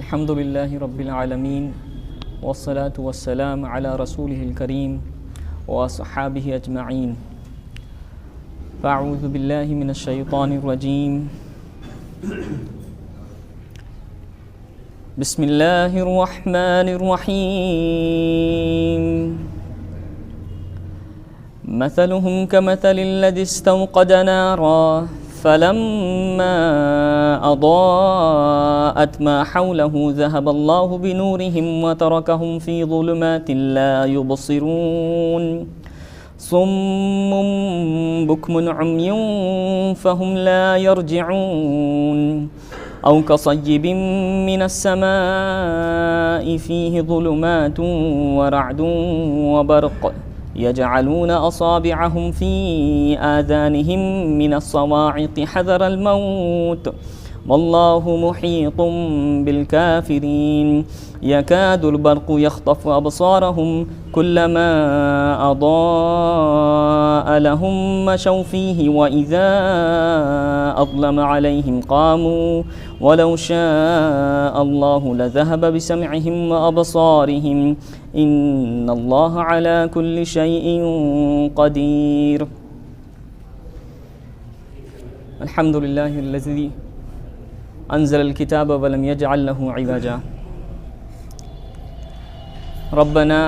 الحمد للہ رب العالمین والصلاة والسلام علی رسولہ الکریم واصحابہ اجمعین فاعوذ باللہ من الشیطان الرجیم بسم اللہ الرحمن الرحیم مثلهم كمثل الذي استوقد نارا فلما أضاءت ما حوله ذهب الله بنورهم وتركهم في ظلمات لا يبصرون صم بكم عمي فهم لا يرجعون أو كصيب من السماء فيه ظلمات ورعد وبرق يجعلون أصابعهم في آذانهم من الصواعق حذر الموت والله محيط بالكافرين يكاد البرق يخطف أبصارهم كلما أضاء لهم مشوا فيه وإذا أظلم عليهم قاموا ولو شاء الله لذهب بسمعهم وأبصارهم إن الله على كل شيء قدير الحمد لله الذي أنزل الكتاب ولم يجعل له عوجا ربنا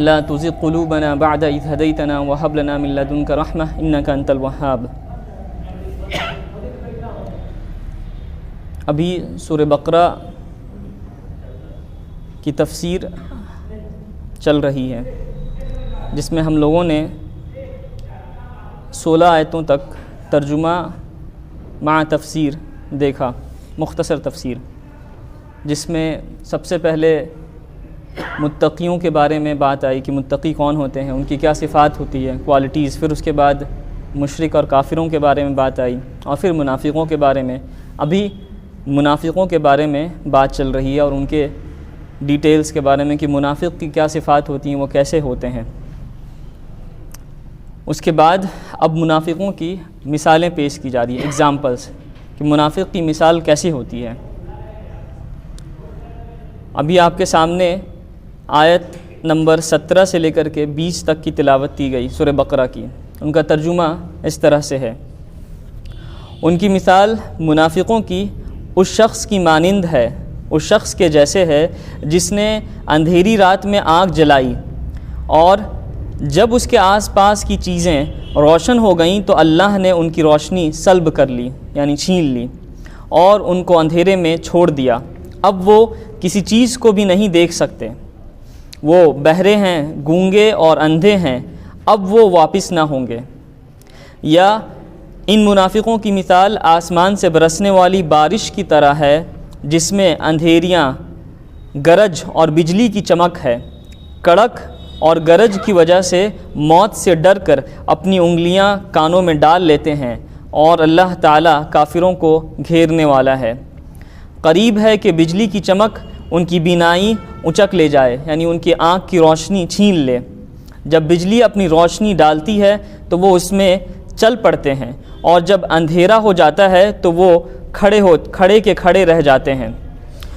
لا تزغ قلوبنا بعد إذ هديتنا وهب لنا من لدنك رحمة إنك أنت الوهاب۔ ابھی سورہ بقرہ کی تفسیر چل رہی ہے جس میں ہم لوگوں نے 16 آیتوں تک ترجمہ مع تفسیر دیکھا، مختصر تفسیر، جس میں سب سے پہلے متقیوں کے بارے میں بات آئی کہ متقی کون ہوتے ہیں، ان کی کیا صفات ہوتی ہے، کوالٹیز، پھر اس کے بعد مشرک اور کافروں کے بارے میں بات آئی، اور پھر منافقوں کے بارے میں۔ ابھی منافقوں کے بارے میں بات چل رہی ہے اور ان کے ڈیٹیلز کے بارے میں کہ منافق کی کیا صفات ہوتی ہیں، وہ کیسے ہوتے ہیں۔ اس کے بعد اب منافقوں کی مثالیں پیش کی جا رہی ہیں، ایگزامپلس، کہ منافق کی مثال کیسی ہوتی ہے۔ ابھی آپ کے سامنے آیت نمبر 17 سے لے کر کے 20 تک کی تلاوت کی گئی سورہ بقرہ کی، ان کا ترجمہ اس طرح سے ہے۔ ان کی مثال منافقوں کی اس شخص کی مانند ہے، اس شخص کے جیسے ہے جس نے اندھیری رات میں آگ جلائی اور جب اس کے آس پاس کی چیزیں روشن ہو گئیں تو اللہ نے ان کی روشنی سلب کر لی، یعنی چھین لی، اور ان کو اندھیرے میں چھوڑ دیا۔ اب وہ کسی چیز کو بھی نہیں دیکھ سکتے، وہ بہرے ہیں، گونگے اور اندھے ہیں، اب وہ واپس نہ ہوں گے۔ یا ان منافقوں کی مثال آسمان سے برسنے والی بارش کی طرح ہے جس میں اندھیریاں، گرج اور بجلی کی چمک ہے۔ کڑک اور گرج کی وجہ سے موت سے ڈر کر اپنی انگلیاں کانوں میں ڈال لیتے ہیں، اور اللہ تعالیٰ کافروں کو گھیرنے والا ہے۔ قریب ہے کہ بجلی کی چمک ان کی بینائی اچک لے جائے، یعنی ان کی آنکھ کی روشنی چھین لے۔ جب بجلی اپنی روشنی ڈالتی ہے تو وہ اس میں چل پڑتے ہیں، اور جب اندھیرا ہو جاتا ہے تو وہ کھڑے کے کھڑے رہ جاتے ہیں۔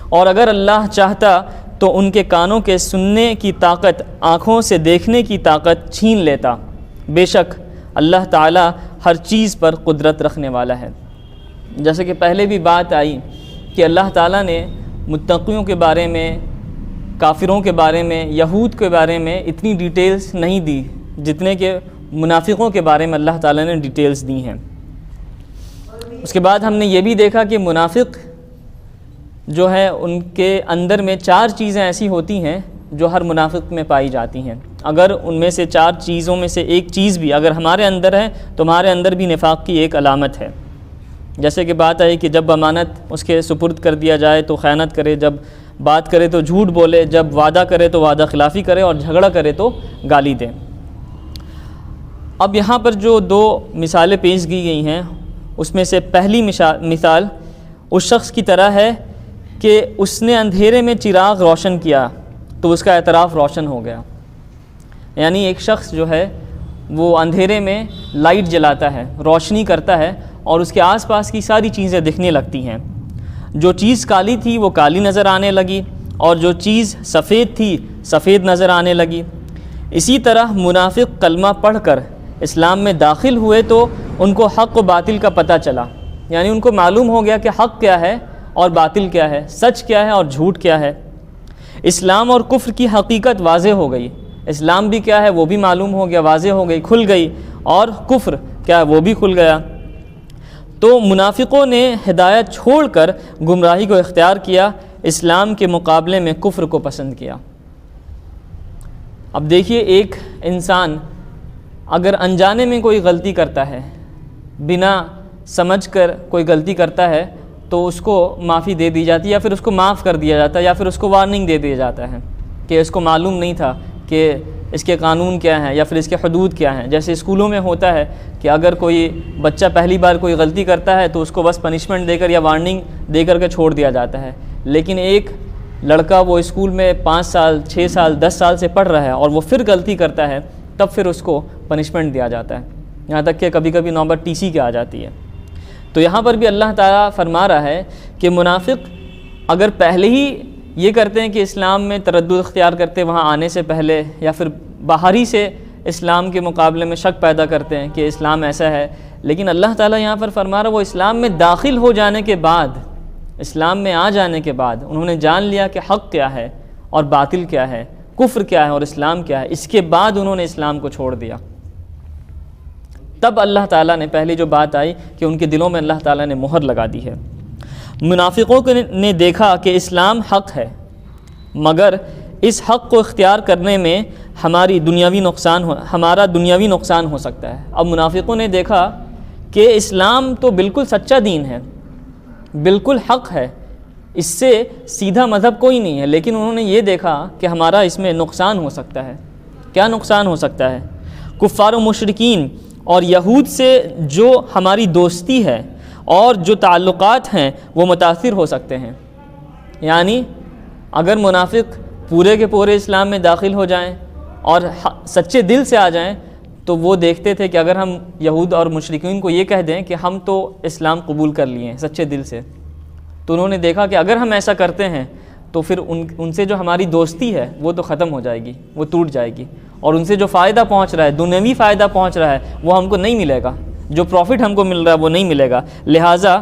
اور اگر اللہ چاہتا تو ان کے کانوں کے سننے کی طاقت، آنکھوں سے دیکھنے کی طاقت چھین لیتا۔ بے شک اللہ تعالیٰ ہر چیز پر قدرت رکھنے والا ہے۔ جیسے کہ پہلے بھی بات آئی کہ اللہ تعالیٰ نے متقیوں کے بارے میں، کافروں کے بارے میں، یہود کے بارے میں اتنی ڈیٹیلز نہیں دی جتنے کہ منافقوں کے بارے میں اللہ تعالیٰ نے ڈیٹیلز دی ہیں۔ اس کے بعد ہم نے یہ بھی دیکھا کہ منافق جو ہے ان کے اندر میں 4 چیزیں ایسی ہوتی ہیں جو ہر منافق میں پائی جاتی ہیں۔ اگر ان میں سے 4 چیزوں میں سے ایک چیز بھی اگر ہمارے اندر ہے تو ہمارے اندر بھی نفاق کی ایک علامت ہے۔ جیسے کہ بات آئی کہ جب امانت اس کے سپرد کر دیا جائے تو خیانت کرے، جب بات کرے تو جھوٹ بولے، جب وعدہ کرے تو وعدہ خلافی کرے، اور جھگڑا کرے تو گالی دے۔ اب یہاں پر جو 2 مثالیں پیش کی گئی ہیں اس میں سے پہلی مثال اس شخص کی طرح ہے کہ اس نے اندھیرے میں چراغ روشن کیا تو اس کا اعتراف روشن ہو گیا۔ یعنی ایک شخص جو ہے وہ اندھیرے میں لائٹ جلاتا ہے، روشنی کرتا ہے، اور اس کے آس پاس کی ساری چیزیں دکھنے لگتی ہیں۔ جو چیز کالی تھی وہ کالی نظر آنے لگی، اور جو چیز سفید تھی سفید نظر آنے لگی۔ اسی طرح منافق کلمہ پڑھ کر اسلام میں داخل ہوئے تو ان کو حق و باطل کا پتہ چلا، یعنی ان کو معلوم ہو گیا کہ حق کیا ہے اور باطل کیا ہے، سچ کیا ہے اور جھوٹ کیا ہے۔ اسلام اور کفر کی حقیقت واضح ہو گئی، اسلام بھی کیا ہے وہ بھی معلوم ہو گیا، واضح ہو گئی، کھل گئی، اور کفر کیا ہے وہ بھی کھل گیا۔ تو منافقوں نے ہدایت چھوڑ کر گمراہی کو اختیار کیا، اسلام کے مقابلے میں کفر کو پسند کیا۔ اب دیکھیے، ایک انسان اگر انجانے میں کوئی غلطی کرتا ہے، بنا سمجھ کر کوئی غلطی کرتا ہے، تو اس کو معافی دے دی جاتی ہے، یا پھر اس کو معاف کر دیا جاتا ہے، یا پھر اس کو وارننگ دے دیا جاتا ہے کہ اس کو معلوم نہیں تھا کہ اس کے قانون کیا ہیں یا پھر اس کے حدود کیا ہیں۔ جیسے اسکولوں میں ہوتا ہے کہ اگر کوئی بچہ پہلی بار کوئی غلطی کرتا ہے تو اس کو بس پنشمنٹ دے کر یا وارننگ دے کر کے چھوڑ دیا جاتا ہے، لیکن ایک لڑکا وہ اسکول میں 5 سال 6 سال 10 سال سے پڑھ رہا ہے اور وہ پھر غلطی کرتا ہے، تب پھر اس کو پنشمنٹ دیا جاتا ہے، یہاں تک کہ کبھی کبھی نوبت TC کی آ جاتی ہے۔ تو یہاں پر بھی اللہ تعالیٰ فرما رہا ہے کہ منافق اگر پہلے ہی یہ کرتے ہیں کہ اسلام میں تردد اختیار کرتے وہاں آنے سے پہلے، یا پھر باہری سے اسلام کے مقابلے میں شک پیدا کرتے ہیں کہ اسلام ایسا ہے، لیکن اللہ تعالیٰ یہاں پر فرما رہا ہے وہ اسلام میں داخل ہو جانے کے بعد، اسلام میں آ جانے کے بعد انہوں نے جان لیا کہ حق کیا ہے اور باطل کیا ہے، کفر کیا ہے اور اسلام کیا ہے، اس کے بعد انہوں نے اسلام کو چھوڑ دیا۔ تب اللہ تعالیٰ نے پہلی جو بات آئی کہ ان کے دلوں میں اللہ تعالیٰ نے مہر لگا دی ہے۔ منافقوں نے دیکھا کہ اسلام حق ہے، مگر اس حق کو اختیار کرنے میں ہمارا دنیاوی نقصان ہو سکتا ہے۔ اب منافقوں نے دیکھا کہ اسلام تو بالکل سچا دین ہے، بالکل حق ہے، اس سے سیدھا مذہب کوئی نہیں ہے، لیکن انہوں نے یہ دیکھا کہ ہمارا اس میں نقصان ہو سکتا ہے۔ کیا نقصان ہو سکتا ہے؟ کفار و مشرکین اور یہود سے جو ہماری دوستی ہے اور جو تعلقات ہیں وہ متاثر ہو سکتے ہیں۔ یعنی اگر منافق پورے کے پورے اسلام میں داخل ہو جائیں اور سچے دل سے آ جائیں، تو وہ دیکھتے تھے کہ اگر ہم یہود اور مشرکین کو یہ کہہ دیں کہ ہم تو اسلام قبول کر لیے ہیں سچے دل سے، تو انہوں نے دیکھا کہ اگر ہم ایسا کرتے ہیں تو پھر ان سے جو ہماری دوستی ہے وہ تو ختم ہو جائے گی، وہ ٹوٹ جائے گی، اور ان سے جو فائدہ پہنچ رہا ہے، دنیوی فائدہ پہنچ رہا ہے، وہ ہم کو نہیں ملے گا، جو پروفٹ ہم کو مل رہا ہے وہ نہیں ملے گا۔ لہٰذا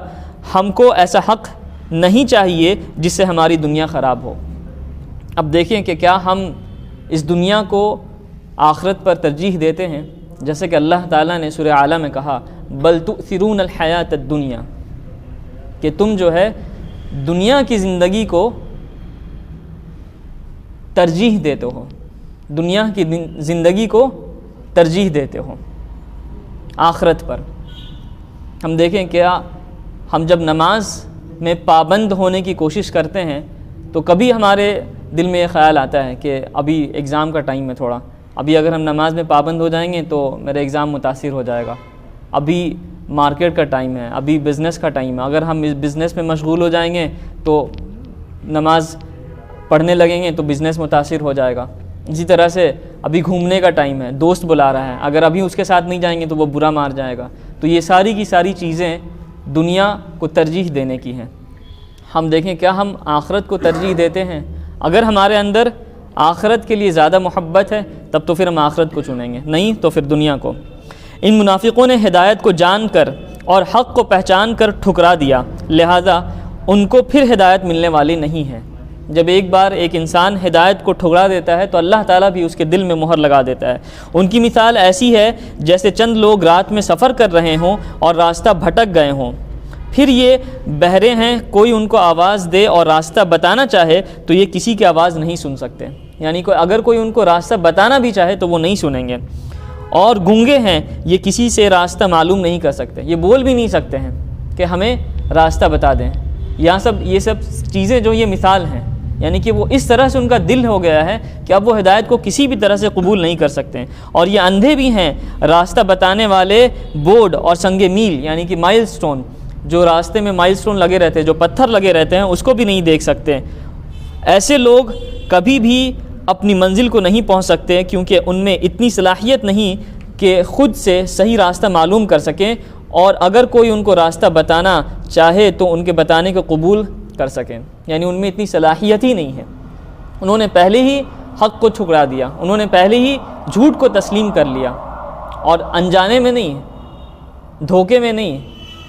ہم کو ایسا حق نہیں چاہیے جس سے ہماری دنیا خراب ہو۔ اب دیکھیں کہ کیا ہم اس دنیا کو آخرت پر ترجیح دیتے ہیں؟ جیسے کہ اللہ تعالیٰ نے سورہ اعلیٰ میں کہا بل تؤثرون الحیات الدنیا، کہ تم جو ہے دنیا کی زندگی کو ترجیح دیتے ہو، دنیا کی زندگی کو ترجیح دیتے ہو آخرت پر۔ ہم دیکھیں کیا ہم جب نماز میں پابند ہونے کی کوشش کرتے ہیں تو کبھی ہمارے دل میں یہ خیال آتا ہے کہ ابھی ایگزام کا ٹائم ہے، تھوڑا ابھی اگر ہم نماز میں پابند ہو جائیں گے تو میرا ایگزام متاثر ہو جائے گا، ابھی مارکیٹ کا ٹائم ہے، ابھی بزنس کا ٹائم ہے، اگر ہم اس بزنس میں مشغول ہو جائیں گے تو نماز پڑھنے لگیں گے تو بزنس متاثر ہو جائے گا۔ اسی طرح سے ابھی گھومنے کا ٹائم ہے، دوست بلا رہا ہے، اگر ابھی اس کے ساتھ نہیں جائیں گے تو وہ برا مار جائے گا۔ تو یہ ساری کی ساری چیزیں دنیا کو ترجیح دینے کی ہیں۔ ہم دیکھیں کیا ہم آخرت کو ترجیح دیتے ہیں؟ اگر ہمارے اندر آخرت کے لیے زیادہ محبت ہے تب تو پھر ہم آخرت کو چنیں گے، نہیں تو پھر دنیا کو۔ ان منافقوں نے ہدایت کو جان کر اور حق کو پہچان کر ٹھکرا دیا، لہذا ان کو پھر ہدایت ملنے والی نہیں ہے۔ جب ایک بار ایک انسان ہدایت کو ٹھکرا دیتا ہے تو اللہ تعالیٰ بھی اس کے دل میں مہر لگا دیتا ہے۔ ان کی مثال ایسی ہے جیسے چند لوگ رات میں سفر کر رہے ہوں اور راستہ بھٹک گئے ہوں، پھر یہ بہرے ہیں، کوئی ان کو آواز دے اور راستہ بتانا چاہے تو یہ کسی کی آواز نہیں سن سکتے، یعنی اگر کوئی ان کو راستہ بتانا بھی چاہے تو وہ نہیں سنیں گے۔ اور گونگے ہیں، یہ کسی سے راستہ معلوم نہیں کر سکتے، یہ بول بھی نہیں سکتے ہیں کہ ہمیں راستہ بتا دیں۔ یہ سب چیزیں جو یہ مثال ہیں، یعنی کہ وہ اس طرح سے ان کا دل ہو گیا ہے کہ اب وہ ہدایت کو کسی بھی طرح سے قبول نہیں کر سکتے۔ اور یہ اندھے بھی ہیں، راستہ بتانے والے بورڈ اور سنگ میل یعنی کہ مائل سٹون، جو راستے میں مائل سٹون لگے رہتے ہیں، جو پتھر لگے رہتے ہیں، اس کو بھی نہیں دیکھ سکتے۔ ایسے لوگ کبھی بھی اپنی منزل کو نہیں پہنچ سکتے کیونکہ ان میں اتنی صلاحیت نہیں کہ خود سے صحیح راستہ معلوم کر سکیں، اور اگر کوئی ان کو راستہ بتانا چاہے تو ان کے بتانے کو قبول کر سکیں، یعنی ان میں اتنی صلاحیت ہی نہیں ہے۔ انہوں نے پہلے ہی حق کو ٹھکرا دیا، انہوں نے پہلے ہی جھوٹ کو تسلیم کر لیا، اور انجانے میں نہیں، دھوکے میں نہیں،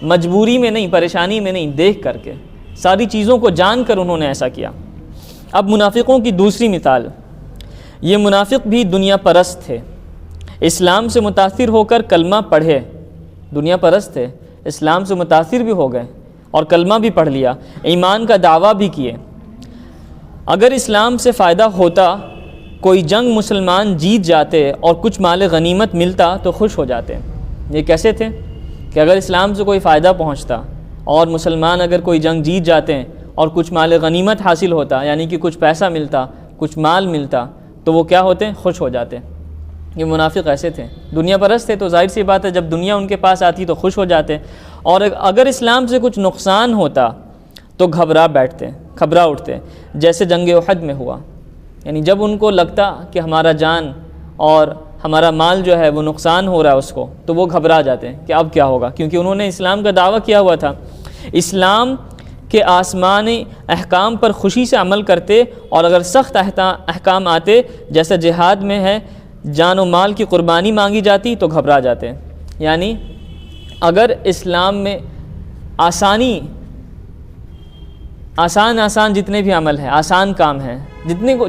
مجبوری میں نہیں، پریشانی میں نہیں، دیکھ کر کے، ساری چیزوں کو جان کر انہوں نے ایسا کیا۔ اب منافقوں کی دوسری مثال، یہ منافق بھی دنیا پرست تھے، اسلام سے متاثر ہو کر کلمہ پڑھے، دنیا پرست تھے، اسلام سے متاثر بھی ہو گئے اور کلمہ بھی پڑھ لیا، ایمان کا دعویٰ بھی کیے۔ اگر اسلام سے فائدہ ہوتا، کوئی جنگ مسلمان جیت جاتے اور کچھ مال غنیمت ملتا تو خوش ہو جاتے۔ یہ کیسے تھے کہ اگر اسلام سے کوئی فائدہ پہنچتا اور مسلمان اگر کوئی جنگ جیت جاتے ہیں اور کچھ مال غنیمت حاصل ہوتا، یعنی کہ کچھ پیسہ ملتا، کچھ مال ملتا، تو وہ کیا ہوتے؟ خوش ہو جاتے۔ یہ منافق ایسے تھے، دنیا پرست تھے، تو ظاہر سی بات ہے جب دنیا ان کے پاس آتی تو خوش ہو جاتے، اور اگر اسلام سے کچھ نقصان ہوتا تو گھبرا اٹھتے، جیسے جنگ احد میں ہوا۔ یعنی جب ان کو لگتا کہ ہمارا جان اور ہمارا مال جو ہے وہ نقصان ہو رہا ہے اس کو، تو وہ گھبرا جاتے ہیں کہ اب کیا ہوگا، کیونکہ انہوں نے اسلام کا دعویٰ کیا ہوا تھا۔ اسلام کے آسمانی احکام پر خوشی سے عمل کرتے، اور اگر سخت احکام آتے جیسے جہاد میں ہے جان و مال کی قربانی مانگی جاتی تو گھبرا جاتے ہیں۔ یعنی اگر اسلام میں آسان جتنے بھی عمل ہیں، آسان کام ہیں،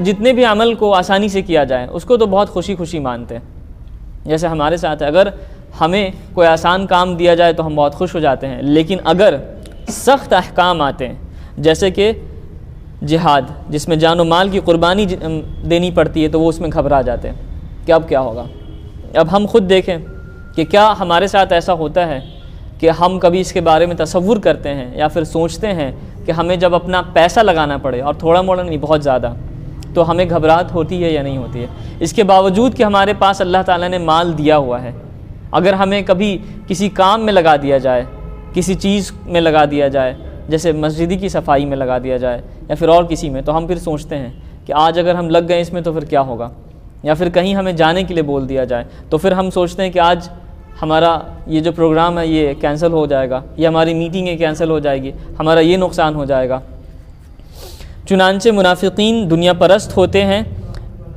جتنے بھی عمل کو آسانی سے کیا جائے اس کو تو بہت خوشی مانتے ہیں۔ جیسے ہمارے ساتھ ہے، اگر ہمیں کوئی آسان کام دیا جائے تو ہم بہت خوش ہو جاتے ہیں، لیکن اگر سخت احکام آتے ہیں جیسے کہ جہاد جس میں جان و مال کی قربانی دینی پڑتی ہے تو وہ اس میں گھبرا جاتے ہیں کہ اب کیا ہوگا۔ اب ہم خود دیکھیں کہ کیا ہمارے ساتھ ایسا ہوتا ہے کہ ہم کبھی اس کے بارے میں تصور کرتے ہیں یا پھر سوچتے ہیں کہ ہمیں جب اپنا پیسہ لگانا پڑے، اور تھوڑا موڑا نہیں، بہت زیادہ، تو ہمیں گھبراہٹ ہوتی ہے یا نہیں ہوتی ہے؟ اس کے باوجود کہ ہمارے پاس اللہ تعالیٰ نے مال دیا ہوا ہے، اگر ہمیں کبھی کسی کام میں لگا دیا جائے، کسی چیز میں لگا دیا جائے، جیسے مسجد کی صفائی میں لگا دیا جائے یا پھر اور کسی میں، تو ہم پھر سوچتے ہیں کہ آج اگر ہم لگ گئے اس میں تو پھر کیا ہوگا، یا پھر کہیں ہمیں جانے کے لیے بول دیا جائے تو پھر ہم سوچتے ہیں کہ آج ہمارا یہ جو پروگرام ہے یہ کینسل ہو جائے گا، یا ہماری میٹنگیں کینسل ہو جائے گی، ہمارا یہ نقصان ہو جائے گا۔ چنانچہ منافقین دنیا پرست ہوتے ہیں،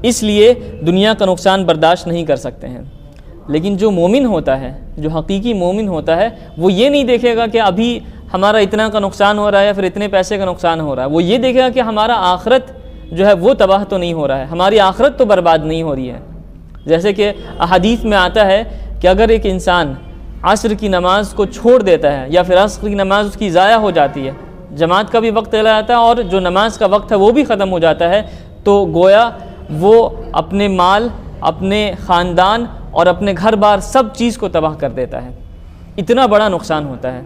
اس لیے دنیا کا نقصان برداشت نہیں کر سکتے ہیں۔ لیکن جو مومن ہوتا ہے، جو حقیقی مومن ہوتا ہے، وہ یہ نہیں دیکھے گا کہ ابھی ہمارا اتنا کا نقصان ہو رہا ہے یا پھر اتنے پیسے کا نقصان ہو رہا ہے، وہ یہ دیکھے گا کہ ہمارا آخرت جو ہے وہ تباہ تو نہیں ہو رہا ہے، ہماری آخرت تو برباد نہیں ہو رہی ہے۔ جیسے کہ احادیث میں آتا ہے کہ اگر ایک انسان عصر کی نماز کو چھوڑ دیتا ہے یا پھر عصر کی نماز اس کی ضائع ہو جاتی ہے، جماعت کا بھی وقت چلا جاتا ہے اور جو نماز کا وقت ہے وہ بھی ختم ہو جاتا ہے، تو گویا وہ اپنے مال، اپنے خاندان اور اپنے گھر بار سب چیز کو تباہ کر دیتا ہے۔ اتنا بڑا نقصان ہوتا ہے۔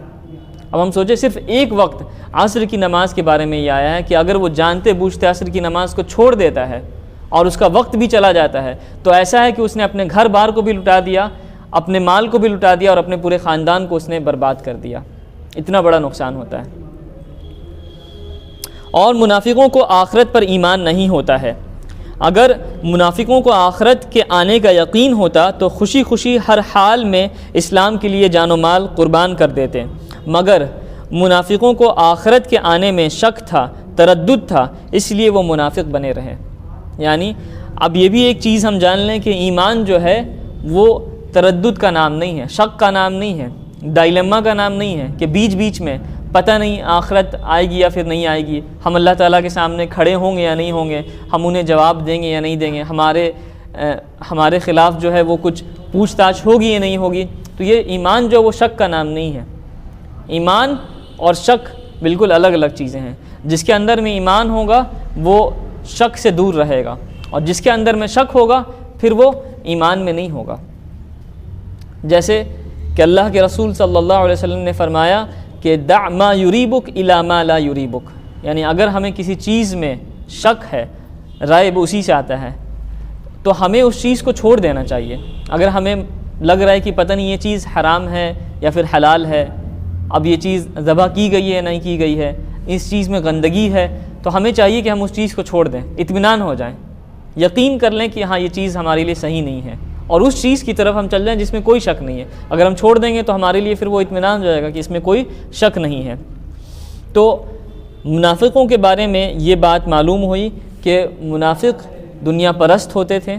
اب ہم سوچیں صرف ایک وقت عصر کی نماز کے بارے میں یہ آیا ہے کہ اگر وہ جانتے بوجھتے عصر کی نماز کو چھوڑ دیتا ہے اور اس کا وقت بھی چلا جاتا ہے تو ایسا ہے کہ اس نے اپنے گھر بار کو بھی لٹا دیا، اپنے مال کو بھی لٹا دیا اور اپنے پورے خاندان کو اس نے برباد کر دیا۔ اتنا بڑا نقصان ہوتا ہے۔ اور منافقوں کو آخرت پر ایمان نہیں ہوتا ہے۔ اگر منافقوں کو آخرت کے آنے کا یقین ہوتا تو خوشی خوشی ہر حال میں اسلام کے لیے جان و مال قربان کر دیتے، مگر منافقوں کو آخرت کے آنے میں شک تھا، تردد تھا، اس لیے وہ منافق بنے رہے۔ یعنی اب یہ بھی ایک چیز ہم جان لیں کہ ایمان جو ہے وہ تردد کا نام نہیں ہے، شک کا نام نہیں ہے، ڈائلیما کا نام نہیں ہے کہ بیچ بیچ میں پتہ نہیں آخرت آئے گی یا پھر نہیں آئے گی، ہم اللہ تعالیٰ کے سامنے کھڑے ہوں گے یا نہیں ہوں گے، ہم انہیں جواب دیں گے یا نہیں دیں گے، ہمارے خلاف جو ہے وہ کچھ پوچھ تاچھ ہوگی یا نہیں ہوگی۔ تو یہ ایمان جو وہ شک کا نام نہیں ہے۔ ایمان اور شک بالکل الگ الگ چیزیں ہیں۔ جس کے اندر میں ایمان ہوگا وہ شک سے دور رہے گا، اور جس کے اندر میں شک ہوگا پھر وہ ایمان میں نہیں ہوگا۔ جیسے کہ اللہ کے رسول صلی اللہ علیہ وسلم نے فرمایا کہ دع ما یریبک الی ما لا یریبک، یعنی اگر ہمیں کسی چیز میں شک ہے، ریب اسی سے آتا ہے، تو ہمیں اس چیز کو چھوڑ دینا چاہیے۔ اگر ہمیں لگ رہا ہے کہ پتہ نہیں یہ چیز حرام ہے یا پھر حلال ہے، اب یہ چیز ذبح کی گئی ہے نہیں کی گئی ہے، اس چیز میں گندگی ہے، تو ہمیں چاہیے کہ ہم اس چیز کو چھوڑ دیں، اطمینان ہو جائیں، یقین کر لیں کہ ہاں یہ چیز ہمارے لیے صحیح نہیں ہے، اور اس چیز کی طرف ہم چل جائیں جس میں کوئی شک نہیں ہے۔ اگر ہم چھوڑ دیں گے تو ہمارے لیے پھر وہ اطمینان ہو جائے گا کہ اس میں کوئی شک نہیں ہے۔ تو منافقوں کے بارے میں یہ بات معلوم ہوئی کہ منافق دنیا پرست ہوتے تھے،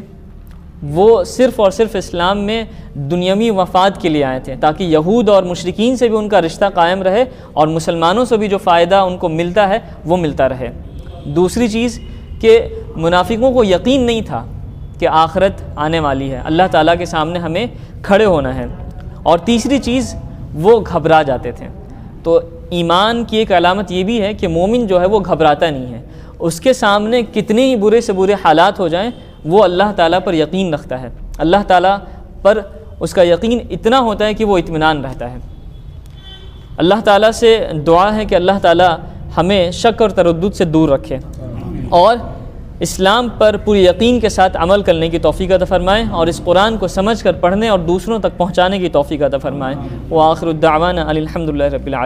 وہ صرف اور صرف اسلام میں دنیاوی مفاد کے لیے آئے تھے تاکہ یہود اور مشرکین سے بھی ان کا رشتہ قائم رہے اور مسلمانوں سے بھی جو فائدہ ان کو ملتا ہے وہ ملتا رہے۔ دوسری چیز کہ منافقوں کو یقین نہیں تھا کہ آخرت آنے والی ہے، اللہ تعالیٰ کے سامنے ہمیں کھڑے ہونا ہے۔ اور تیسری چیز وہ گھبرا جاتے تھے۔ تو ایمان کی ایک علامت یہ بھی ہے کہ مومن جو ہے وہ گھبراتا نہیں ہے، اس کے سامنے کتنے ہی برے سے برے حالات ہو جائیں وہ اللہ تعالیٰ پر یقین رکھتا ہے، اللہ تعالیٰ پر اس کا یقین اتنا ہوتا ہے کہ وہ اطمینان رہتا ہے۔ اللہ تعالیٰ سے دعا ہے کہ اللہ تعالیٰ ہمیں شک اور تردد سے دور رکھے اور اسلام پر پوری یقین کے ساتھ عمل کرنے کی توفیق عطا فرمائے اور اس قرآن کو سمجھ کر پڑھنے اور دوسروں تک پہنچانے کی توفیق عطا فرمائے۔ وآخر الدعوانا الحمد للہ رب العالمین۔